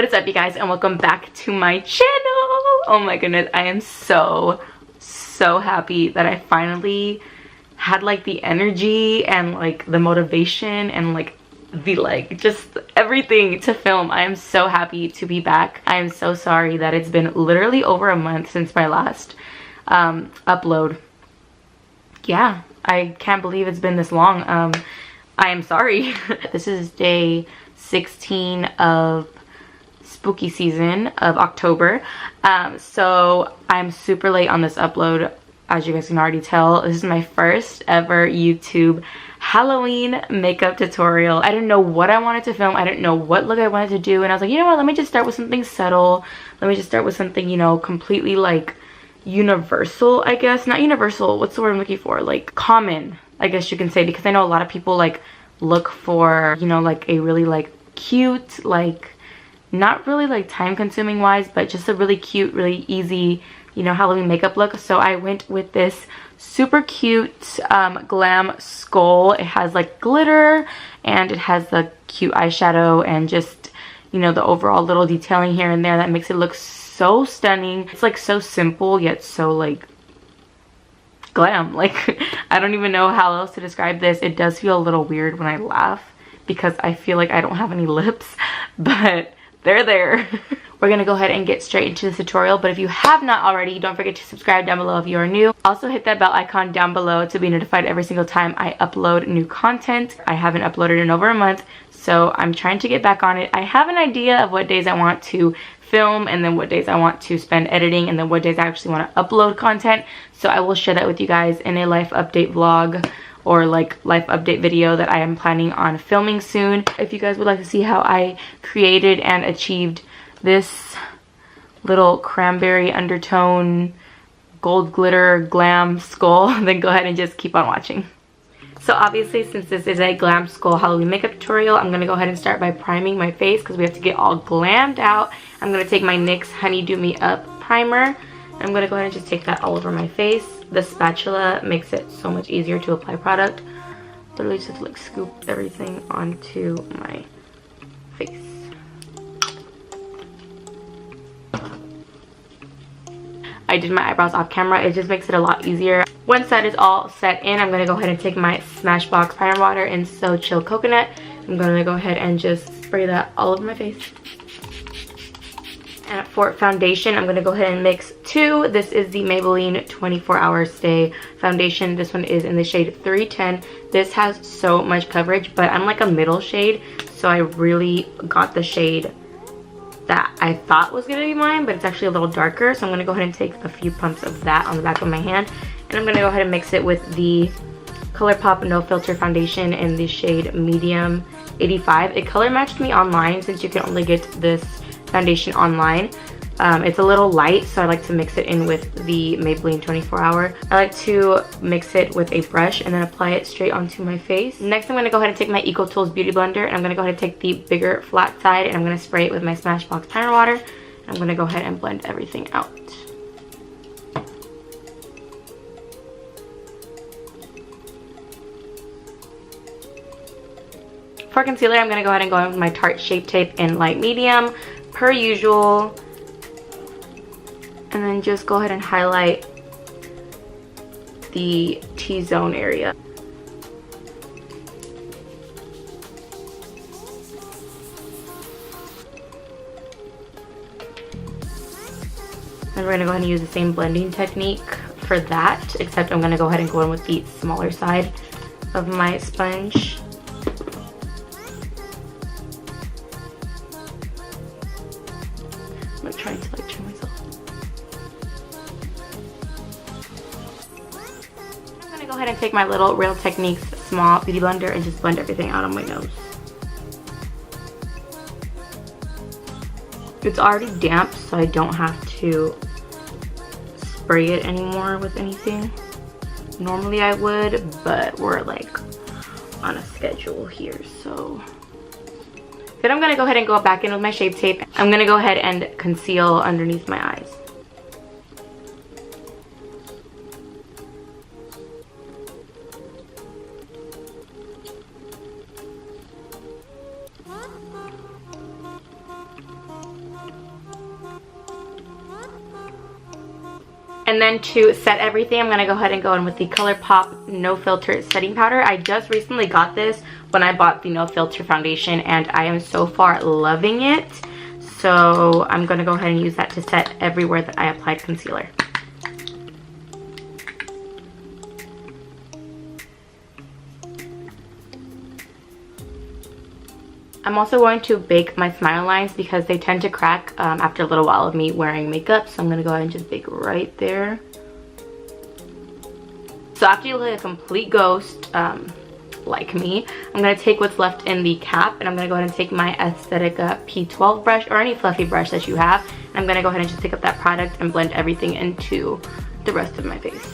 What is up, you guys, and welcome back to my channel. Oh my goodness, I am so happy that I finally had like the energy and like the motivation and like the just everything to film. I am so happy to be back. I am so sorry that it's been literally over a month since my last upload. Yeah, I can't believe it's been this long. I am sorry. This is day 16 of spooky season of October, so I'm super late on this upload, as you guys can already tell. This is my first ever YouTube Halloween makeup tutorial. I didn't know what I wanted to film. I didn't know what look I wanted to do, and I was like, you know what, let me just start with something subtle. Let me just start with something, you know, completely like universal, I guess. Not universal, what's the word I'm looking for? Like common, I guess you can say, because I know a lot of people like look for, you know, like a really like cute, like not really like time consuming wise, but just a really cute, really easy, you know, Halloween makeup look. So I went with this super cute Glam skull. It has like glitter and it has the cute eyeshadow and just, you know, the overall little detailing here and there that makes it look so stunning. It's like so simple yet so like glam. Like I don't even know how else to describe this. It does feel a little weird when I laugh because I feel like I don't have any lips, but they're there. We're gonna go ahead and get straight into this tutorial, but if you have not already, don't forget to subscribe down below if you are new. Also hit that bell icon down below to be notified every single time I upload new content. I haven't uploaded in over a month, so I'm trying to get back on it. I have an idea of what days I want to film and then what days I want to spend editing and then what days I actually want to upload content, so I will share that with you guys in a life update vlog or like life update video that I am planning on filming soon. If you guys would like to see how I created and achieved this little cranberry undertone gold glitter glam skull, then go ahead and just keep on watching. So obviously, since this is a glam skull Halloween makeup tutorial, I'm going to go ahead and start by priming my face because we have to get all glammed out. I'm going to take my NYX Honey Do Me Up primer. I'm going to go ahead and just take that all over my face. The spatula makes it so much easier to apply product. Literally just have to like scoop everything onto my face. I did my eyebrows off camera. It just makes it a lot easier. Once that is all set in, I'm going to go ahead and take my Smashbox primer water in So Chill Coconut. I'm going to go ahead and just spray that all over my face. And for foundation, I'm going to go ahead and mix two. This is the Maybelline 24 Hour Stay foundation. This one is in the shade 310. This has so much coverage, but I'm like a middle shade, so I really got the shade that I thought was going to be mine, but it's actually a little darker. So I'm going to go ahead and take a few pumps of that on the back of my hand, and I'm going to go ahead and mix it with the ColourPop No Filter foundation in the shade Medium 85. It color matched me online since you can only get this foundation online. It's a little light, so I like to mix it in with the Maybelline 24 Hour. I like to mix it with a brush and then apply it straight onto my face. Next, I'm going to go ahead and take my EcoTools Beauty Blender, and I'm going to go ahead and take the bigger flat side, and I'm going to spray it with my Smashbox primer water. I'm going to go ahead and blend everything out. For concealer, I'm going to go ahead and go in with my Tarte Shape Tape in light medium, per usual. And then just go ahead and highlight the T-zone area. And we're going to go ahead and use the same blending technique for that, except I'm going to go ahead and go in with the smaller side of my sponge. I'm trying to like turn myself. I'm gonna go ahead and take my little Real Techniques small beauty blender and just blend everything out on my nose. It's already damp, so I don't have to spray it anymore with anything. Normally I would, but we're like on a schedule here, so. Then I'm going to go ahead and go back in with my Shape Tape. I'm going to go ahead and conceal underneath my eyes. And then to set everything, I'm going to go ahead and go in with the ColourPop No Filter Setting Powder. I just recently got this when I bought the No Filter foundation, and I am so far loving it. So I'm going to go ahead and use that to set everywhere that I applied concealer. I'm also going to bake my smile lines because they tend to crack after a little while of me wearing makeup. So I'm going to go ahead and just bake right there. So after you look like a complete ghost, like me, I'm going to take what's left in the cap, and I'm going to go ahead and take my Aesthetica P12 brush or any fluffy brush that you have. And I'm going to go ahead and just pick up that product and blend everything into the rest of my face.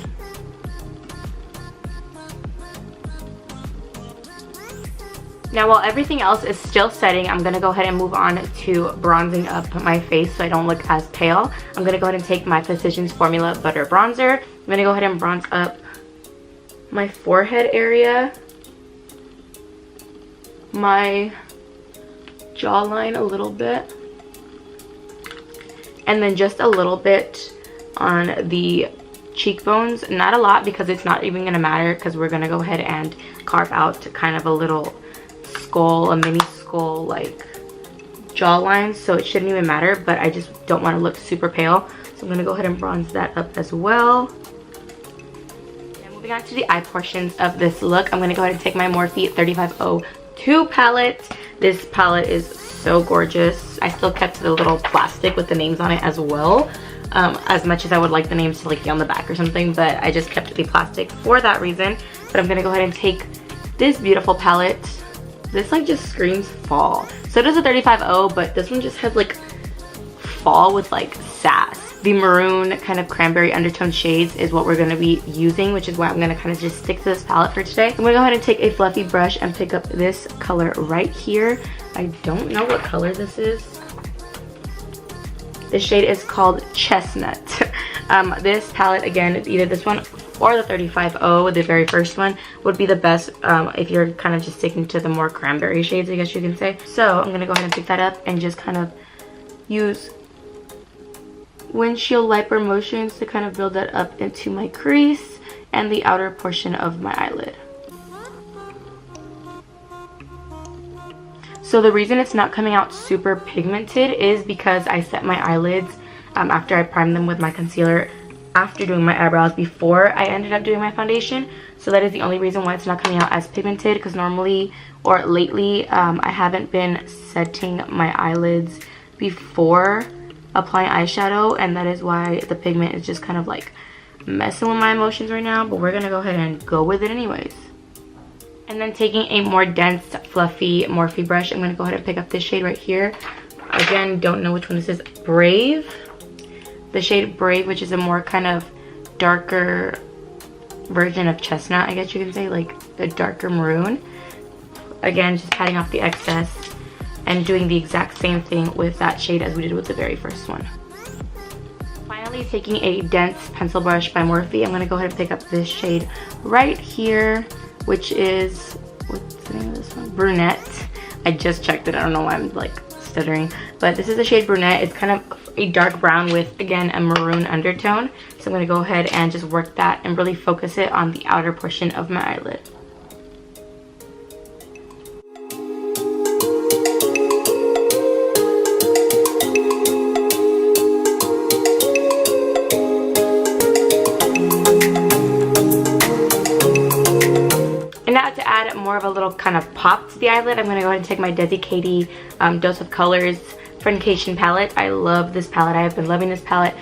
Now while everything else is still setting, I'm going to go ahead and move on to bronzing up my face so I don't look as pale. I'm going to go ahead and take my Physicians Formula Butter Bronzer. I'm going to go ahead and bronze up my forehead area, my jawline a little bit, and then just a little bit on the cheekbones. Not a lot because it's not even going to matter because we're going to go ahead and carve out kind of a little skull, a mini skull like jawline, so it shouldn't even matter, but I just don't want to look super pale, so I'm going to go ahead and bronze that up as well. And moving on to the eye portions of this look, I'm going to go ahead and take my Morphe 3502 palette. This palette is so gorgeous. I still kept the little plastic with the names on it as well, as much as I would like the names to like be on the back or something, but I just kept the plastic for that reason. But I'm going to go ahead and take this beautiful palette. This like just screams fall. So does a 35O, but this one just has like fall with like sass. The maroon kind of cranberry undertone shades is what we're going to be using, which is why I'm going to kind of just stick to this palette for today. I'm going to go ahead and take a fluffy brush and pick up this color right here. I don't know what color this is. This shade is called Chestnut. This palette, again, either this one or the 35O, the very first one, would be the best if you're kind of just sticking to the more cranberry shades, I guess you can say. So I'm going to go ahead and pick that up and just kind of use windshield wiper motions to kind of build that up into my crease and the outer portion of my eyelid. So the reason it's not coming out super pigmented is because I set my eyelids after I primed them with my concealer after doing my eyebrows before I ended up doing my foundation. So that is the only reason why it's not coming out as pigmented, because normally or lately I haven't been setting my eyelids before applying eyeshadow, and that is why the pigment is just kind of like messing with my emotions right now, but we're gonna go ahead and go with it anyways. And then taking a more dense fluffy Morphe brush, I'm gonna go ahead and pick up this shade right here. Again, don't know which one this is. Brave. The shade Brave, which is a more kind of darker version of chestnut, I guess you can say, like a darker maroon. Again, just patting off the excess and doing the exact same thing with that shade as we did with the very first one. Finally, taking a dense pencil brush by Morphe, I'm going to go ahead and pick up this shade right here, which is, what's the name of this one? Brunette. I just checked it. I don't know why I'm like stuttering, but this is the shade Brunette. It's kind of a dark brown with, again, a maroon undertone. So I'm going to go ahead and just work that and really focus it on the outer portion of my eyelid. More of a little kind of pop to the eyelid, I'm going to go ahead and take my Desi Katy Dose of Colors Friendcation palette. I love this palette. I have been loving this palette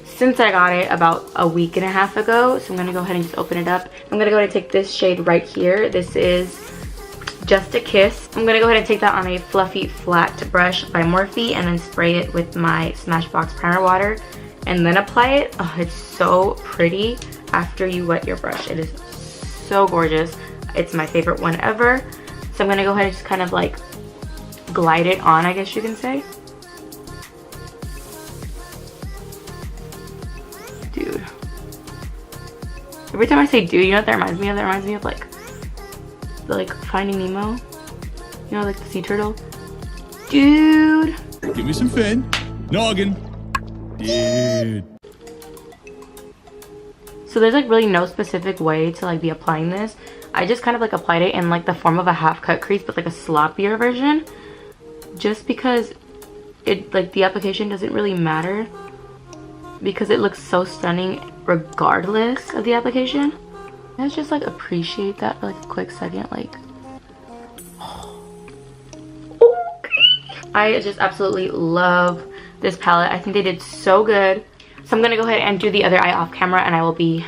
since I got it about a week and a half ago. So I'm going to go ahead and just open it up. I'm going to go ahead and take this shade right here. This is Just a Kiss. I'm going to go ahead and take that on a fluffy flat brush by Morphe and then spray it with my Smashbox primer water and then apply it. Oh, it's so pretty after you wet your brush. It is so gorgeous. It's my favorite one ever. So I'm going to go ahead and just kind of like glide it on, I guess you can say. Dude. Every time I say dude, you know what that reminds me of? That reminds me of like Finding Nemo. You know, like the sea turtle. Dude. Give me some fin. Noggin. Dude. So there's like really no specific way to like be applying this. I just kind of like applied it in like the form of a half cut crease, but like a sloppier version, just because it like the application doesn't really matter, because it looks so stunning regardless of the application. Let's just like appreciate that for like a quick second. Like, okay. I just absolutely love this palette. I think they did so good. So I'm gonna go ahead and do the other eye off camera, and I will be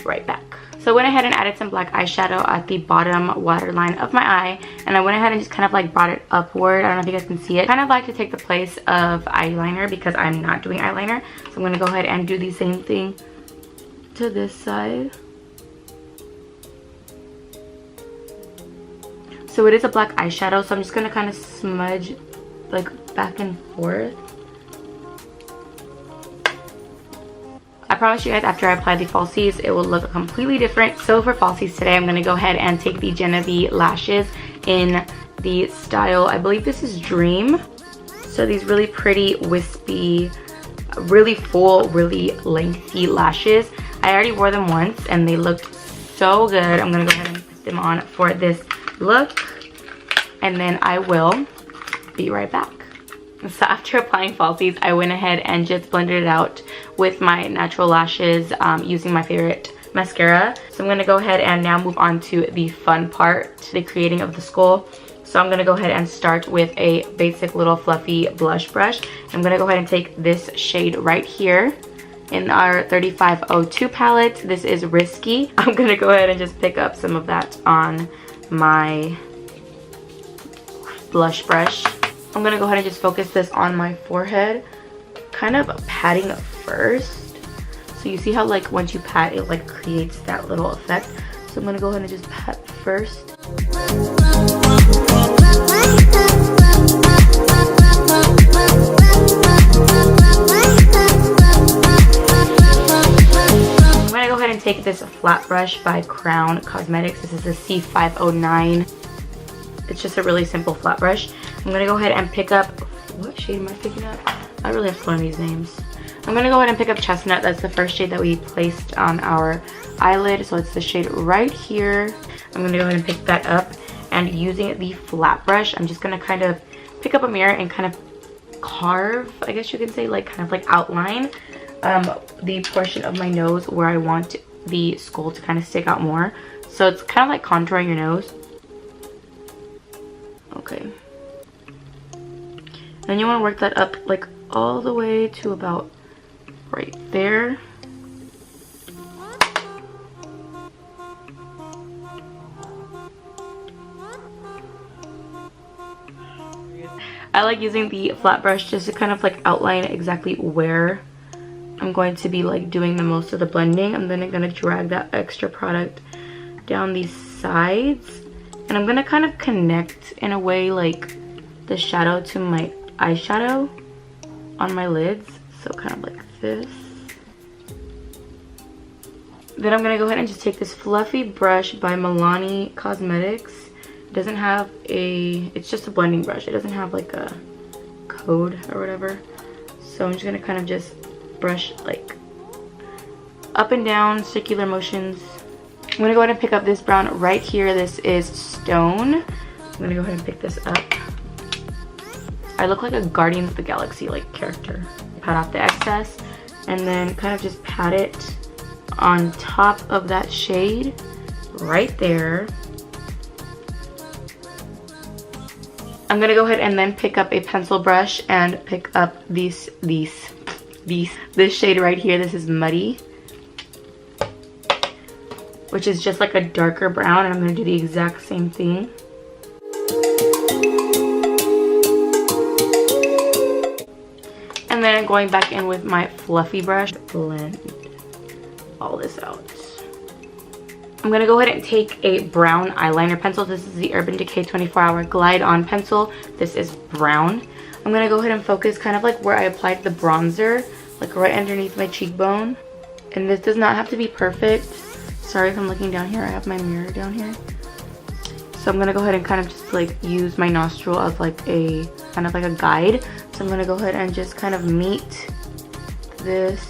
right back. So I went ahead and added some black eyeshadow at the bottom waterline of my eye, and I went ahead and just kind of like brought it upward. I don't know if you guys can see it. I kind of like to take the place of eyeliner because I'm not doing eyeliner. So I'm gonna go ahead and do the same thing to this side. So it is a black eyeshadow, so I'm just gonna kind of smudge like back and forth. I promise you guys, after I apply the falsies, it will look completely different. So for falsies today, I'm going to go ahead and take the Genevieve lashes in the style, I believe this is Dream. So these really pretty, wispy, really full, really lengthy lashes. I already wore them once and they looked so good. I'm going to go ahead and put them on for this look, and then I will be right back. So after applying falsies, I went ahead and just blended it out with my natural lashes using my favorite mascara. So I'm going to go ahead and now move on to the fun part, the creating of the skull. So I'm going to go ahead and start with a basic little fluffy blush brush. I'm going to go ahead and take this shade right here in our 3502 palette. This is Risky. I'm going to go ahead and just pick up some of that on my blush brush. I'm going to go ahead and just focus this on my forehead, kind of patting first. So you see how like once you pat, it like creates that little effect. So I'm going to go ahead and just pat first. I'm going to go ahead and take this flat brush by Crown Cosmetics. This is a C509. It's just a really simple flat brush. I'm going to go ahead and pick up, what shade am I picking up? I really have to learn these names. I'm going to go ahead and pick up Chestnut. That's the first shade that we placed on our eyelid. So it's the shade right here. I'm going to go ahead and pick that up. And using the flat brush, I'm just going to kind of pick up a mirror and kind of carve, I guess you can say, like kind of like outline the portion of my nose where I want the skull to kind of stick out more. So it's kind of like contouring your nose. Okay. Then you want to work that up like all the way to about right there. I like using the flat brush just to kind of like outline exactly where I'm going to be like doing the most of the blending. I'm then going to drag that extra product down these sides, and I'm going to kind of connect in a way like the shadow to my eyeshadow on my lids, so kind of like this. Then I'm going to go ahead and just take this fluffy brush by Milani Cosmetics. It doesn't have a, it's just a blending brush. It doesn't have like a code or whatever. So I'm just going to kind of just brush like up and down, circular motions. I'm going to go ahead and pick up this brown right here. This is Stone. I'm going to go ahead and pick this up. I look like a Guardians of the Galaxy like character. Pat off the excess and then kind of just pat it on top of that shade right there. I'm gonna go ahead and then pick up a pencil brush and pick up this shade right here. This is Muddy, which is just like a darker brown, and I'm gonna do the exact same thing. And then going back in with my fluffy brush, blend all this out. I'm going to go ahead and take a brown eyeliner pencil. This is the Urban Decay 24-Hour Glide On pencil. This is brown. I'm going to go ahead and focus kind of like where I applied the bronzer, like right underneath my cheekbone. And this does not have to be perfect. Sorry if I'm looking down here. I have my mirror down here. So I'm going to go ahead and kind of just like use my nostril as like a kind of like a guide. So I'm gonna go ahead and just kind of meet this,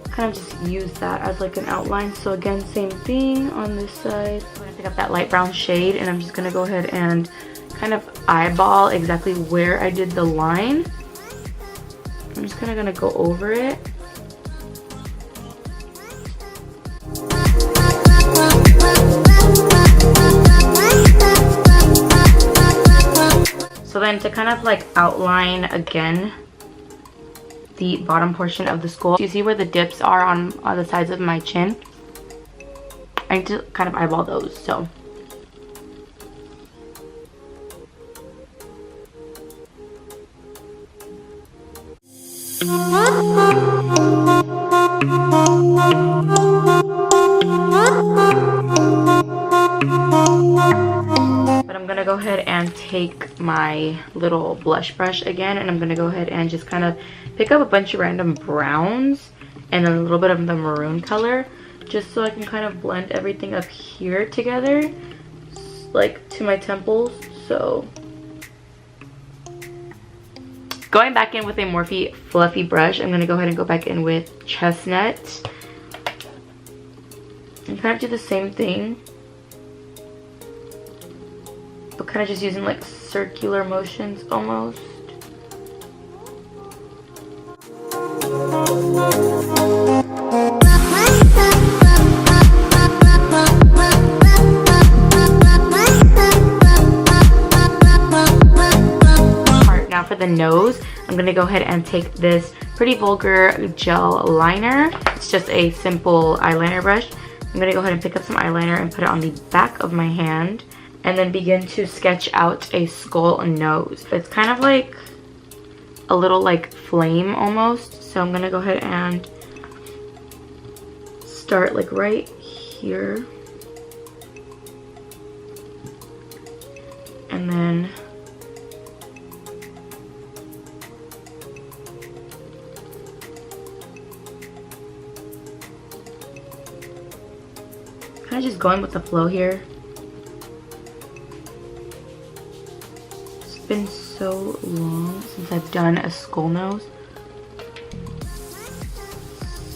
kind of just use that as like an outline. So again, same thing on this side. I'm gonna pick up that light brown shade and I'm just gonna go ahead and kind of eyeball exactly where I did the line. I'm just kind of gonna go over it. So then to kind of like outline again the bottom portion of the skull, you see where the dips are on the sides of my chin? I need to kind of eyeball those, so. But I'm gonna go ahead and take my little blush brush again, and I'm gonna go ahead and just kind of pick up a bunch of random browns and a little bit of the maroon color, just so I can kind of blend everything up here together, like to my temples. So going back in with a Morphe fluffy brush, I'm gonna go ahead and go back in with chestnut and kind of do the same thing, but kind of just using like circular motions almost. Now for the nose, I'm gonna go ahead and take this Pretty Vulgar gel liner. It's just a simple eyeliner brush. I'm gonna go ahead and pick up some eyeliner and put it on the back of my hand and then begin to sketch out a skull nose. It's kind of like a little like flame almost. So I'm gonna go ahead and start like right here. And then kind of just going with the flow here. It's been so long since I've done a skull nose,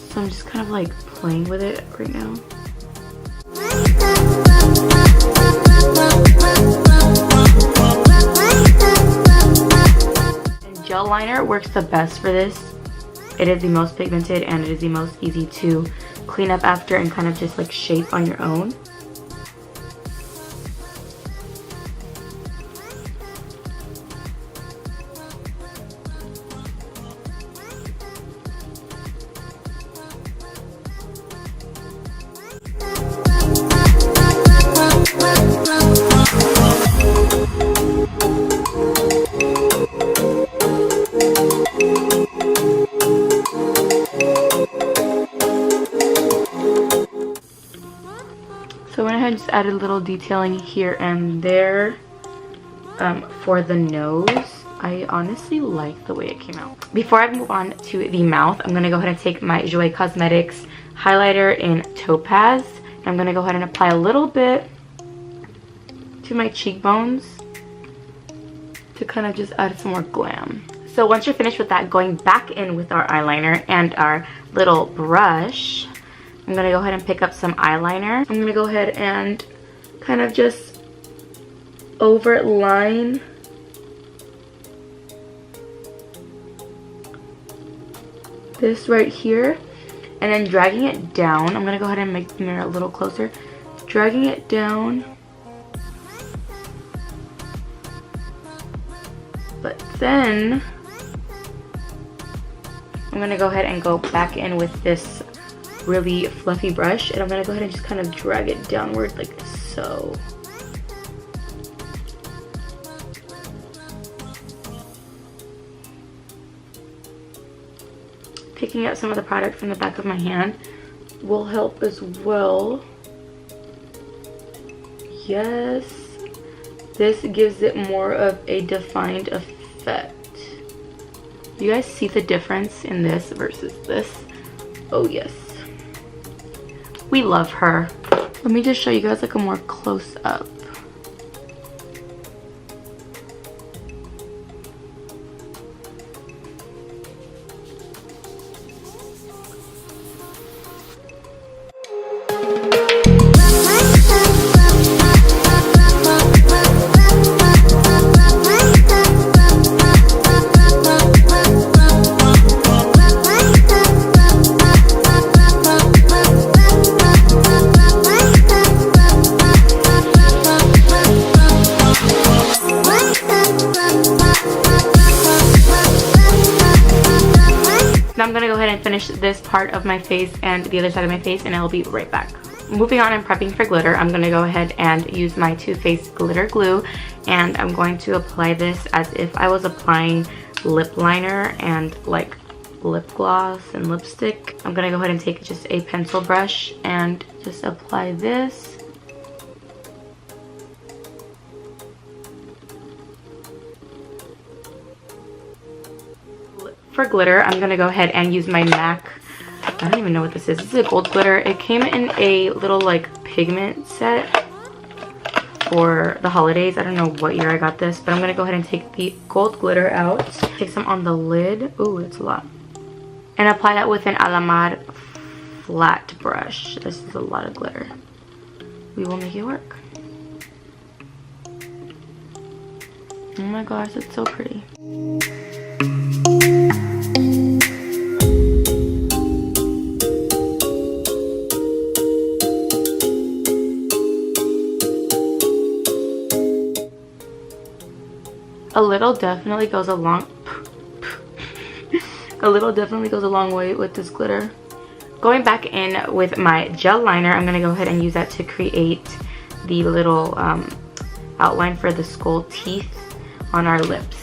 so I'm just kind of like playing with it right now. And gel liner works the best for this. It is the most pigmented and it is the most easy to clean up after and kind of just like shape on your own. So I went ahead and just added a little detailing here and there for the nose. I honestly like the way it came out. Before I move on to the mouth, I'm going to go ahead and take my Jouer Cosmetics highlighter in Topaz. I'm going to go ahead and apply a little bit to my cheekbones to kind of just add some more glam. So once you're finished with that, going back in with our eyeliner and our little brush, I'm going to go ahead and pick up some eyeliner. I'm going to go ahead and kind of just overline this right here. And then dragging it down, I'm going to go ahead and make the mirror a little closer. Dragging it down. But then I'm going to go ahead and go back in with this really fluffy brush, and I'm going to go ahead and just kind of drag it downward like so. Picking up some of the product from the back of my hand will help as well. Yes, this gives it more of a defined effect. You guys see the difference in this versus this? Oh yes. We love her. Let me just show you guys like a more close up. Now I'm gonna go ahead and finish this part of my face and the other side of my face, and I'll be right back. Moving on and prepping for glitter, I'm gonna go ahead and use my Too Faced glitter glue, and I'm going to apply this as if I was applying lip liner and like lip gloss and lipstick. I'm gonna go ahead and take just a pencil brush and just apply this. For glitter, I'm gonna go ahead and use my MAC. I don't even know what this is. This is a gold glitter. It came in a little like pigment set for the holidays. I don't know what year I got this, but I'm gonna go ahead and take the gold glitter out. Take some on the lid. Ooh, it's a lot. And apply that with an Alamar flat brush. This is a lot of glitter. We will make it work. Oh my gosh, it's so pretty. A little definitely goes a long way with this glitter. Going back in with my gel liner, I'm gonna go ahead and use that to create the little outline for the skull teeth on our lips.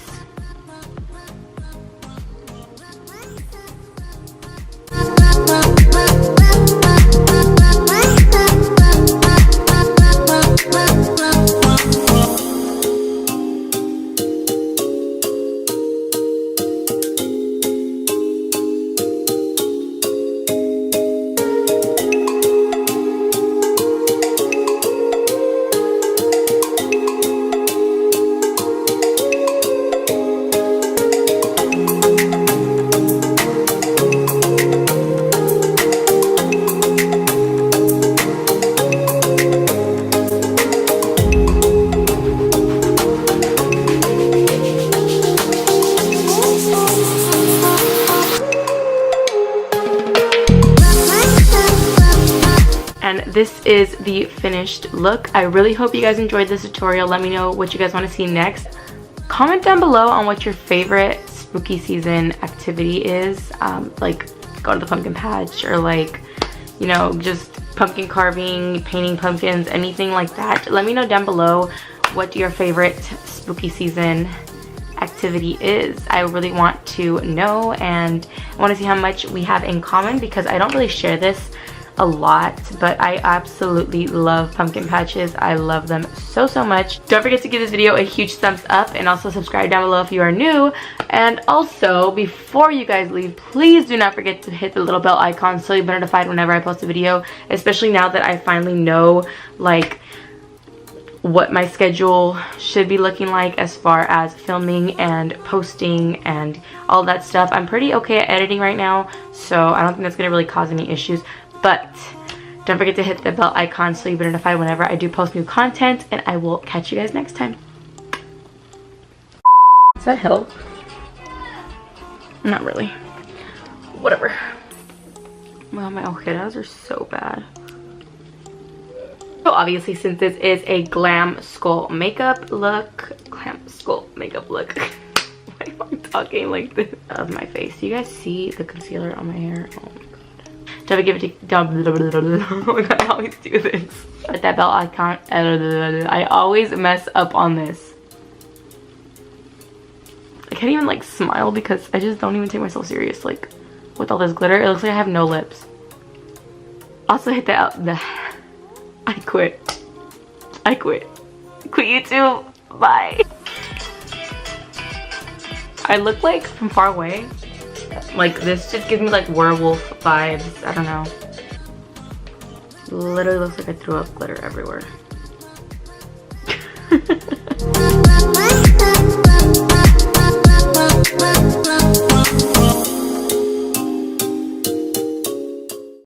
And this is the finished look. I really hope you guys enjoyed this tutorial. Let me know what you guys want to see next. Comment down below on what your favorite spooky season activity is. Like go to the pumpkin patch, or like, you know, just pumpkin carving, painting pumpkins, anything like that. Let me know down below what your favorite spooky season activity is. I really want to know, and I want to see how much we have in common, because I don't really share this a lot, but I absolutely love pumpkin patches. I love them so much. Don't forget to give this video a huge thumbs up, and also subscribe down below if you are new. And also, before you guys leave, please do not forget to hit the little bell icon so you'll be notified whenever I post a video, especially now that I finally know like what my schedule should be looking like as far as filming and posting and all that stuff. I'm pretty okay at editing right now, so I don't think that's gonna really cause any issues. But don't forget to hit the bell icon so you'll be notified whenever I do post new content, and I will catch you guys next time. Does that help? Not really. Whatever. Wow, my ojeras are so bad. So obviously, since this is a glam skull makeup look, Why am I talking like this? Of my face. Do you guys see the concealer on my hair? Oh my god. Don't forget to oh my god, I always do this. Hit that bell icon. I always mess up on this. I can't even like smile because I just don't even take myself serious. Like with all this glitter, it looks like I have no lips. Also hit that I quit YouTube. Bye. I look like from far away. Like this just gives me like werewolf vibes. I don't know. Literally looks like I threw up glitter everywhere.